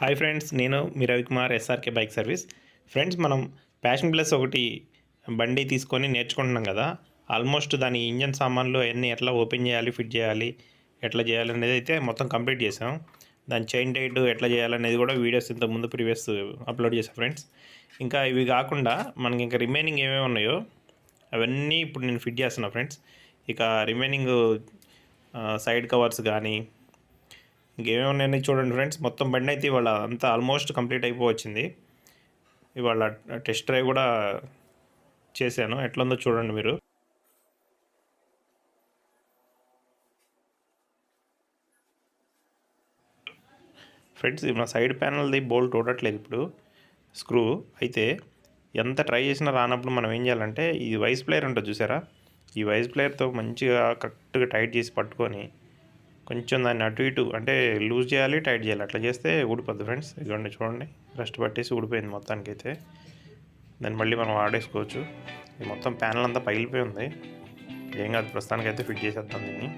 Hi friends, నేను మీ Ravikumar SRK bike service. Friends, మనం ప్యాషన్ ప్లస్ ఒకటి బండి తీసుకొని నేర్చుకుంటున్నాం కదా. ఆల్మోస్ట్ దాని ఇంజన్ సామాన్లు అవన్నీ ఎట్లా ఓపెన్ చేయాలి, ఫిట్ చేయాలి, ఎట్లా చేయాలనేది అయితే మొత్తం కంప్లీట్ చేసాం. దాని చైన్ టైట్ ఎట్లా చేయాలనేది కూడా వీడియోస్ ఇంతకుముందు ప్రీవియస్ అప్లోడ్ చేసాం ఫ్రెండ్స్. ఇంకా ఇవి కాకుండా మనకి ఇంకా రిమైనింగ్ ఏమేమి ఉన్నాయో అవన్నీ ఇప్పుడు నేను ఫిట్ చేస్తున్నా ఫ్రెండ్స్. ఇక రిమైనింగ్ సైడ్ కవర్స్ కానీ ఇంకేమేమి ఉన్నాయని చూడండి ఫ్రెండ్స్. మొత్తం బండి అయితే ఇవాళ అంతా ఆల్మోస్ట్ కంప్లీట్ అయిపోవచ్చింది. ఇవాళ టెస్ట్ డ్రైవ్ కూడా చేశాను, ఎట్లుందో చూడండి మీరు. ఫ్రెండ్స్, మన సైడ్ ప్యానల్ది బోల్ట్ ఊడట్లేదు ఇప్పుడు, స్క్రూ అయితే ఎంత ట్రై చేసినా రానప్పుడు మనం ఏం చేయాలంటే ఈ వైస్ ప్లేయర్ ఉంటుంది చూసారా, ఈ వైస్ ప్లేయర్తో మంచిగా కరెక్ట్గా టైట్ చేసి పట్టుకొని కొంచెం దాన్ని అటు ఇటు అంటే లూజ్ చేయాలి, టైట్ చేయాలి. అట్లా చేస్తే ఊడిపోద్ది ఫ్రెండ్స్. ఇదిగోండి చూడండి, రెస్ట్ పట్టేసి ఊడిపోయింది మొత్తానికైతే. దాన్ని మళ్ళీ మనం వాడేసుకోవచ్చు. ఇది మొత్తం ప్యానల్ అంతా పగిలిపోయి ఉంది, ఏం కాదు, ప్రస్తుతానికైతే ఫిట్ చేసేద్దాం దీన్ని.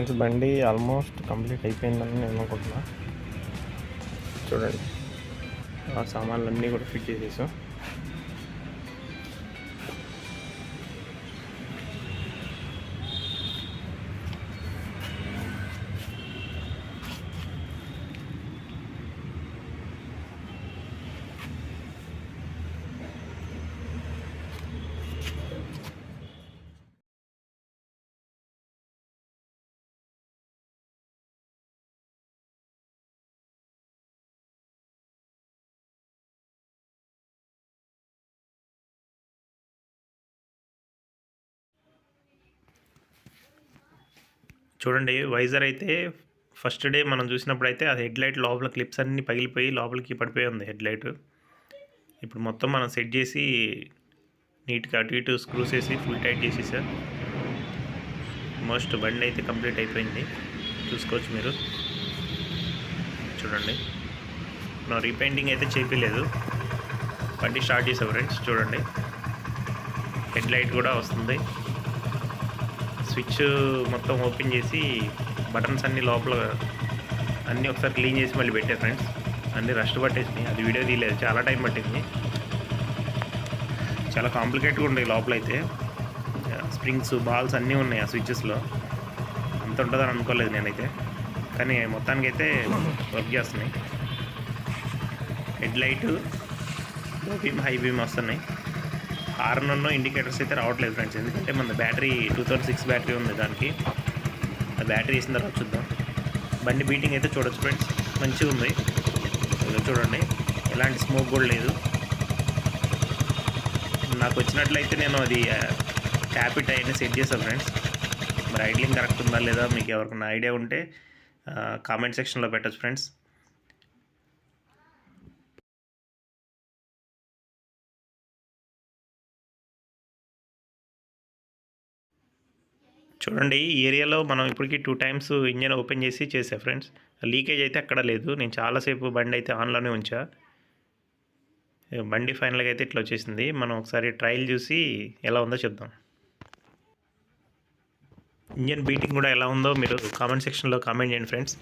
ఫ్రెండ్స్ బండి ఆల్మోస్ట్ కంప్లీట్ అయిపోయిందని నేను అనుకుంటున్నా. చూడండి ఆ సామాన్లన్నీ కూడా ఫిట్ చేసేసాం. చూడండి వైజర్ అయితే ఫస్ట్ డే మనం చూసినప్పుడు అయితే అది హెడ్లైట్ లోపల క్లిప్స్ అన్నీ పగిలిపోయి లోపలికి పడిపోయి ఉంది హెడ్లైట్. ఇప్పుడు మొత్తం మనం సెట్ చేసి నీట్గా అటు ఇటు స్క్రూస్ వేసి ఫుల్ టైట్ చేసేసాం. ఆల్మోస్ట్ బండి అయితే కంప్లీట్ అయిపోయింది, చూసుకోవచ్చు మీరు. చూడండి మనం రీపెయింటింగ్ అయితే చేయలేదు, బండి స్టార్ట్ చేసాం ఫ్రెండ్స్. చూడండి హెడ్లైట్ కూడా వస్తుంది. స్విచ్ మొత్తం ఓపెన్ చేసి బటన్స్ అన్నీ లోపల అన్నీ ఒకసారి క్లీన్ చేసి మళ్ళీ పెట్టారు ఫ్రెండ్స్. అన్నీ రస్ట్ పట్టేసినాయి, అది వీడియో తీయలేదు, చాలా టైం పట్టింది. చాలా కాంప్లికేట్గా ఉన్నాయి లోపల అయితే. స్ప్రింగ్స్ బాల్స్ అన్నీ ఉన్నాయి ఆ స్విచ్చెస్లో. అంత ఉంటుందని అనుకోలేదు నేనైతే, కానీ మొత్తానికైతే వర్క్ చేస్తున్నాయి. హెడ్లైట్ లో బీమ్ హై బీమ్ వస్తున్నాయి. హార్న్ ఇండికేటర్స్ అయితే రావట్లేదు ఫ్రెండ్స్, ఎందుకంటే మన బ్యాటరీ 2006 బ్యాటరీ ఉంది దానికి. ఆ బ్యాటరీ వేసిన తర్వాత చూద్దాం. బండి బీటింగ్ అయితే చూడొచ్చు ఫ్రెండ్స్, మంచిగా ఉంది. చూడండి ఎలాంటి స్మోక్ కూడా లేదు. నాకు వచ్చినట్లయితే నేను అది ట్యాపిట్ అయినా సెట్ చేశాను ఫ్రెండ్స్. మరి ఐడ్లింగ్ కరెక్ట్ ఉందా లేదా మీకు ఎవరికైనా ఐడియా ఉంటే కామెంట్ సెక్షన్లో పెట్టచ్చు ఫ్రెండ్స్. చూడండి ఈ ఏరియాలో మనం ఇప్పటికీ 2 times ఇంజన్ ఓపెన్ చేసి చేసా ఫ్రెండ్స్. లీకేజ్ అయితే అక్కడ లేదు. నేను చాలాసేపు బండి అయితే ఆన్లోనే ఉంచా. బండి ఫైనల్గా అయితే ఇట్లా వచ్చేసింది. మనం ఒకసారి ట్రయల్ చూసి ఎలా ఉందో చెప్దాం. ఇంజన్ బీటింగ్ కూడా ఎలా ఉందో మీరు కామెంట్ సెక్షన్లో కామెంట్ చేయండి ఫ్రెండ్స్.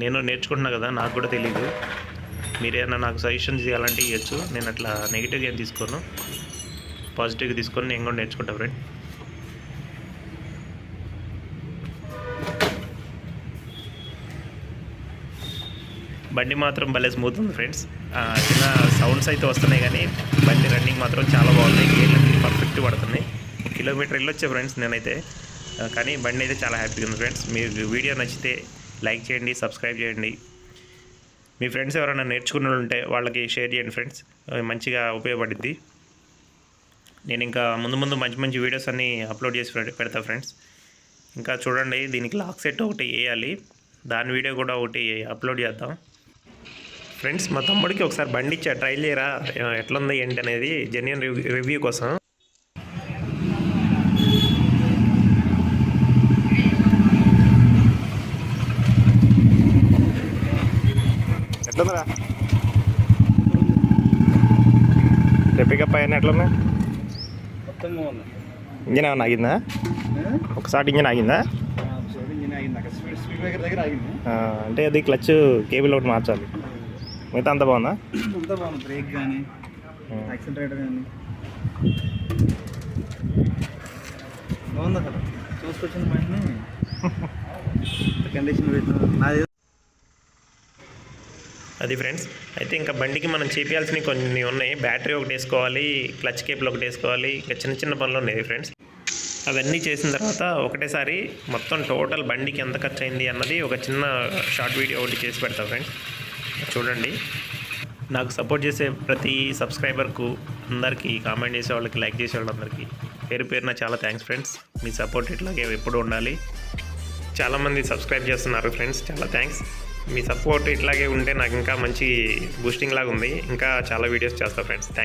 నేను నేర్చుకుంటున్నా కదా, నాకు కూడా తెలీదు. మీరేమైనా నాకు సజెషన్స్ ఇవ్వాలంటే ఇవ్వచ్చు. నేను అట్లా నెగిటివ్గా ఏం తీసుకోను, పాజిటివ్గా తీసుకొని నేను కూడా నేర్చుకుంటా ఫ్రెండ్. బండి మాత్రం భలే స్మూత్ ఉంది ఫ్రెండ్స్. చిన్న సౌండ్స్ అయితే వస్తున్నాయి కానీ బండి రన్నింగ్ మాత్రం చాలా బాగుంది. గేర్లన్నీ పర్ఫెక్ట్ పడుతున్నాయి. కిలోమీటర్ వెళ్ళొచ్చే ఫ్రెండ్స్ నేనైతే, కానీ బండి అయితే చాలా హ్యాపీగా ఉంది ఫ్రెండ్స్. మీకు వీడియో నచ్చితే లైక్ చేయండి, సబ్స్క్రైబ్ చేయండి. మీ ఫ్రెండ్స్ ఎవరైనా నేర్చుకున్న ఉంటే వాళ్ళకి షేర్ చేయండి ఫ్రెండ్స్, మంచిగా ఉపయోగపడుద్ది. నేను ఇంకా ముందు మంచి వీడియోస్ అన్నీ అప్లోడ్ చేసి పెడతా ఫ్రెండ్స్. ఇంకా చూడండి దీనికి లాక్ సెట్ ఒకటి వేయాలి, దాని వీడియో కూడా ఒకటి అప్లోడ్ చేద్దాం ఫ్రెండ్స్. మా తమ్ముడికి ఒకసారి బండి ఇచ్చా, ట్రైల్ చేయరా ఎట్లుంది ఏంటి అనేది జెన్యూన్ రివ్యూ కోసం. ఎట్లుందిరా పికప్ అయ్యాను, ఎట్లుంది? ఇంజన్ ఏమన్నా ఆగిందా? ఒకసారి ఇంజన్ ఆగిందా? అంటే అది క్లచ్ కేబుల్ ఒకటి మార్చాలి, మిగతా అంత బాగుందా? అంతా బాగుంది, బ్రేక్ కానీ యాక్సిలరేటర్ కానీ బాగుంది. అసలు చూసుకొచ్చిన బండిని కండిషన్ పెట్టిన అది ఫ్రెండ్స్. అయితే ఇంకా బండికి మనం చేయాల్సినవి కొన్ని ఉన్నాయి. బ్యాటరీ ఒకటి వేసుకోవాలి, క్లచ్ కేబుల్ ఒకటి వేసుకోవాలి, ఇంకా చిన్న పనులు ఉన్నాయి ఫ్రెండ్స్. అవన్నీ చేసిన తర్వాత ఒకటేసారి మొత్తం టోటల్ బండికి ఎంత ఖర్చు అయింది అన్నది ఒక చిన్న షార్ట్ వీడియో ఒకటి చేసి పెడతాం ఫ్రెండ్స్. చూడండి, నాకు సపోర్ట్ చేసే ప్రతి సబ్స్క్రైబర్కు అందరికీ, కామెంట్ చేసే వాళ్ళకి, లైక్ చేసే వాళ్ళందరికీ పేరున చాలా థ్యాంక్స్ ఫ్రెండ్స్. మీ సపోర్ట్ ఇట్లాగే ఎప్పుడు ఉండాలి. చాలామంది సబ్స్క్రైబ్ చేస్తున్నారు ఫ్రెండ్స్, చాలా థ్యాంక్స్. మీ సపోర్ట్ ఇట్లాగే ఉంటే నాకు ఇంకా మంచి బూస్టింగ్ లాగా ఉంది. ఇంకా చాలా వీడియోస్ చేస్తా ఫ్రెండ్స్. థ్యాంక్స్.